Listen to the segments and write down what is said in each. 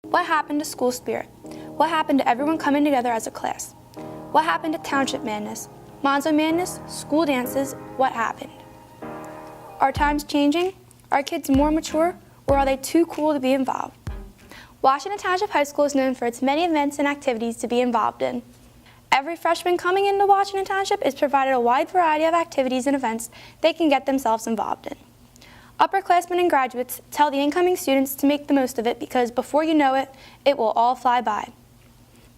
What happened to school spirit? What happened to everyone coming together as a class? What happened to township madness, Monzo madness, school dances? What happened? Are times changing? Are kids more mature, or are they too cool to be involved? Washington Township High School is known for its many events and activities to be involved in. Every freshman coming into Washington Township is provided a wide variety of activities and events they can get themselves involved in. Upperclassmen and graduates tell the incoming students to make the most of it because before you know it, it will all fly by.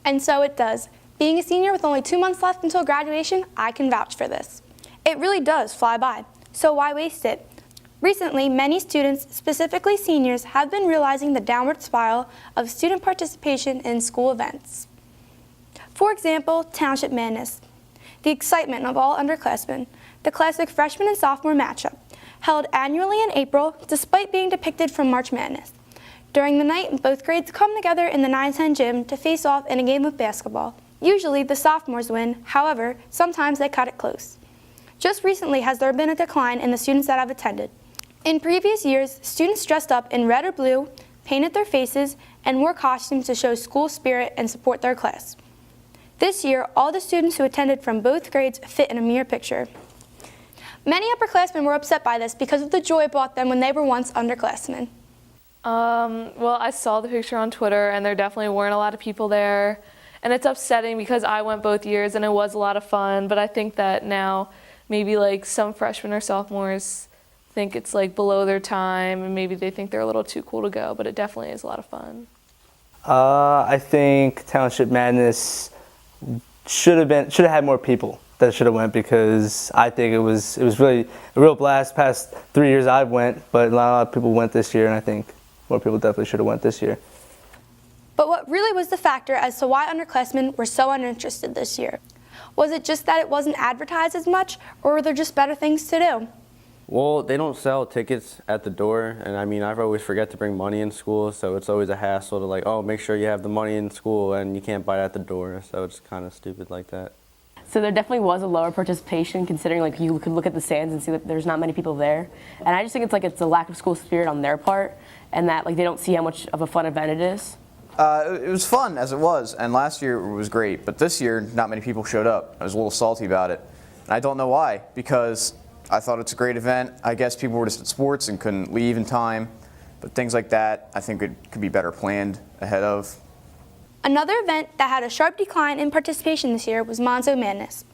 And so it does. Being a senior with only 2 months left until graduation, I can vouch for this. It really does fly by, so why waste it? Recently, many students, specifically seniors, have been realizing the downward spiral of student participation in school events. For example, Township Madness, the excitement of all underclassmen, the classic freshman and sophomore matchup, held annually in April despite being depicted from March Madness. During the night, both grades come together in the 910 gym to face off in a game of basketball. Usually the sophomores win, however, sometimes they cut it close. Just recently has there been a decline in the students that have attended. In previous years, students dressed up in red or blue, painted their faces, and wore costumes to show school spirit and support their class. This year, all the students who attended from both grades fit in a mirror picture. Many upperclassmen were upset by this because of the joy it brought them when they were once underclassmen. Well, I saw the picture on Twitter, and there definitely weren't a lot of people there. And it's upsetting because I went both years, and it was a lot of fun. But I think that now maybe like some freshmen or sophomores think it's like below their time, and maybe they think they're a little too cool to go. But it definitely is a lot of fun. I think Township Madness should have had more people that should have went, because I think it was really a real blast. Past 3 years I've went, but a lot of people went this year, and I think more people definitely should have went this year. But what really was the factor as to why underclassmen were so uninterested this year? Was it just that it wasn't advertised as much, or were there just better things to do? Well, they don't sell tickets at the door, and I mean, I always forget to bring money in school, so it's always a hassle to like, oh, make sure you have the money in school, and you can't buy it at the door, so it's kind of stupid like that. So there definitely was a lower participation, considering like you could look at the stands and see that there's not many people there. And I just think it's a lack of school spirit on their part, and that like they don't see how much of a fun event it is. It was fun as it was, and last year it was great, but this year not many people showed up. I was a little salty about it. And I don't know why, because I thought it's a great event. I guess people were just at sports and couldn't leave in time, but things like that I think it could be better planned ahead of. Another event that had a sharp decline in participation this year was Monzo Madness.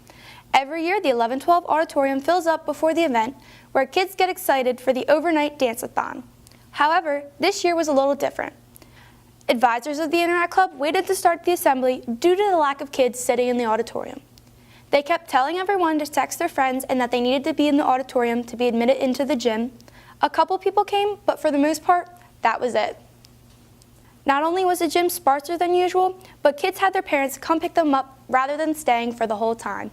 Every year, the 11-12 auditorium fills up before the event, where kids get excited for the overnight dance-a-thon. However, this year was a little different. Advisors of the Interact Club waited to start the assembly due to the lack of kids sitting in the auditorium. They kept telling everyone to text their friends and that they needed to be in the auditorium to be admitted into the gym. A couple people came, but for the most part, that was it. Not only was the gym sparser than usual, but kids had their parents come pick them up rather than staying for the whole time.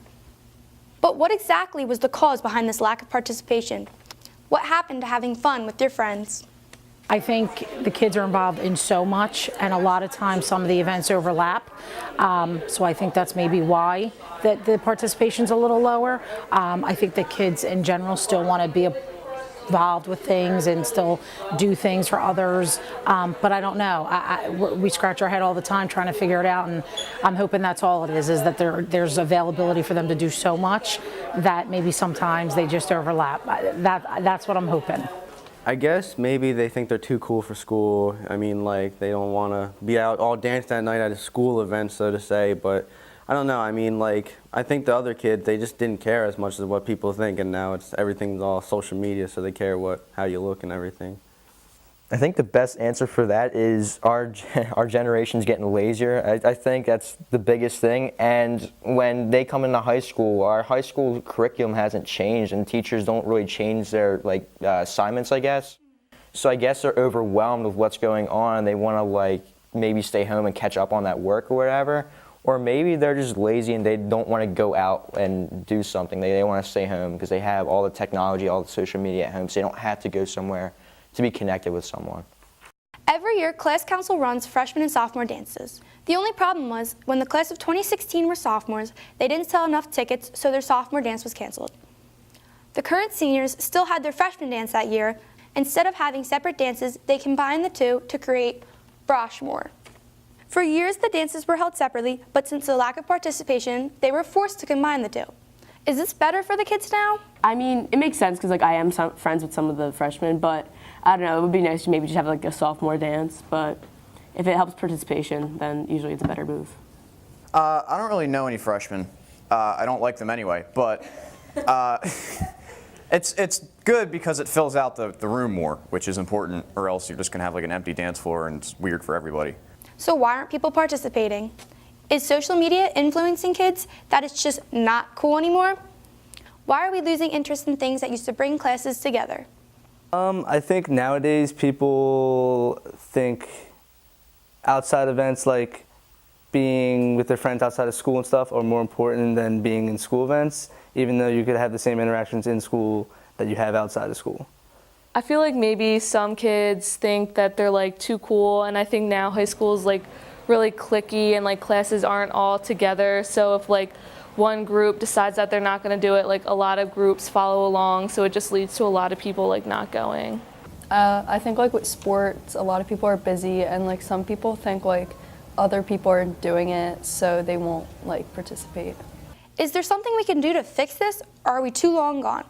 But what exactly was the cause behind this lack of participation? What happened to having fun with your friends? I think the kids are involved in so much, and a lot of times some of the events overlap. So I think that's maybe why the participation's a little lower. I think the kids in general still want to be involved with things and still do things for others, but I don't know. We scratch our head all the time trying to figure it out, and I'm hoping that's all it is that there's availability for them to do so much that maybe sometimes they just overlap. That's what I'm hoping. I guess maybe they think they're too cool for school. I mean, like, they don't want to be out all dance that night at a school event, so to say, but I don't know. I mean, like, I think the other kids, they just didn't care as much as what people think, and now everything's all social media, so they care how you look and everything. I think the best answer for that is our generation's getting lazier. I think that's the biggest thing. And when they come into high school, our high school curriculum hasn't changed, and teachers don't really change their assignments, I guess. So I guess they're overwhelmed with what's going on, and they want to maybe stay home and catch up on that work or whatever. Or maybe they're just lazy and they don't want to go out and do something. They want to stay home because they have all the technology, all the social media at home, so they don't have to go somewhere to be connected with someone. Every year, class council runs freshman and sophomore dances. The only problem was, when the class of 2016 were sophomores, they didn't sell enough tickets, so their sophomore dance was canceled. The current seniors still had their freshman dance that year. Instead of having separate dances, they combined the two to create Broshmore. For years, the dances were held separately, but since the lack of participation, they were forced to combine the two. Is this better for the kids now? I mean, it makes sense because like I am friends with some of the freshmen, but I don't know. It would be nice to maybe just have like a sophomore dance, but if it helps participation, then usually it's a better move. I don't really know any freshmen. I don't like them anyway, but it's good because it fills out the room more, which is important, or else you're just gonna have like an empty dance floor and it's weird for everybody. So why aren't people participating? Is social media influencing kids that it's just not cool anymore? Why are we losing interest in things that used to bring classes together? I think nowadays people think outside events like being with their friends outside of school and stuff are more important than being in school events, even though you could have the same interactions in school that you have outside of school. I feel like maybe some kids think that they're like too cool, and I think now high school is like really cliquey and like classes aren't all together. So if like one group decides that they're not going to do it, like a lot of groups follow along, so it just leads to a lot of people like not going. I think like with sports, a lot of people are busy, and like some people think like other people are doing it, so they won't like participate. Is there something we can do to fix this, or are we too long gone?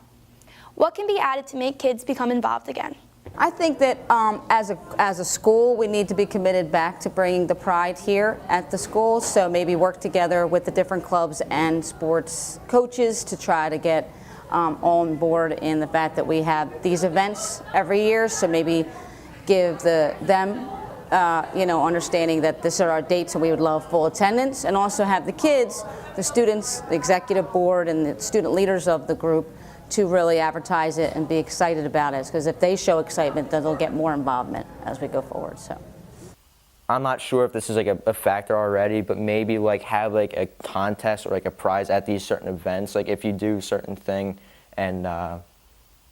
What can be added to make kids become involved again? I think that as a school, we need to be committed back to bringing the pride here at the school. So maybe work together with the different clubs and sports coaches to try to get on board in the fact that we have these events every year. So maybe give them understanding that this are our dates and we would love full attendance, and also have the kids, the students, the executive board, and the student leaders of the group to really advertise it and be excited about it, because if they show excitement, then they'll get more involvement as we go forward. So I'm not sure if this is like a factor already, but maybe like have like a contest or like a prize at these certain events. Like if you do a certain thing and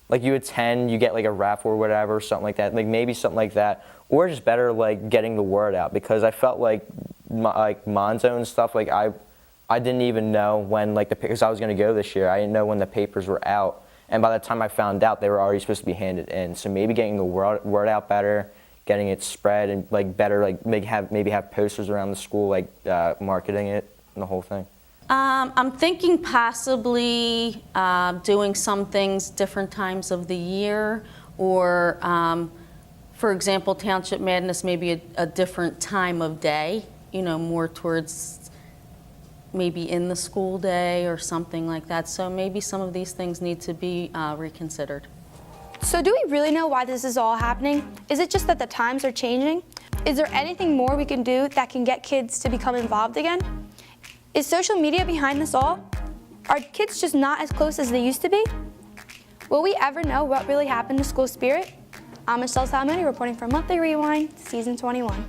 like you attend, you get like a raffle or whatever, something like that. Like maybe something like that, or just better like getting the word out, because I felt like Monzo and stuff, like I didn't even know when, like, because I was going to go this year, I didn't know when the papers were out. And by the time I found out, they were already supposed to be handed in. So maybe getting the word out better, getting it spread, and, like, better, like, maybe have posters around the school, like, marketing it and the whole thing. I'm thinking possibly doing some things different times of the year, or, for example, Township Madness, maybe a different time of day, more towards maybe in the school day or something like that. So maybe some of these things need to be reconsidered. So do we really know why this is all happening? Is it just that the times are changing? Is there anything more we can do that can get kids to become involved again? Is social media behind this all? Are kids just not as close as they used to be? Will we ever know what really happened to school spirit? I'm Michelle Salamoni reporting for Monthly Rewind, Season 21.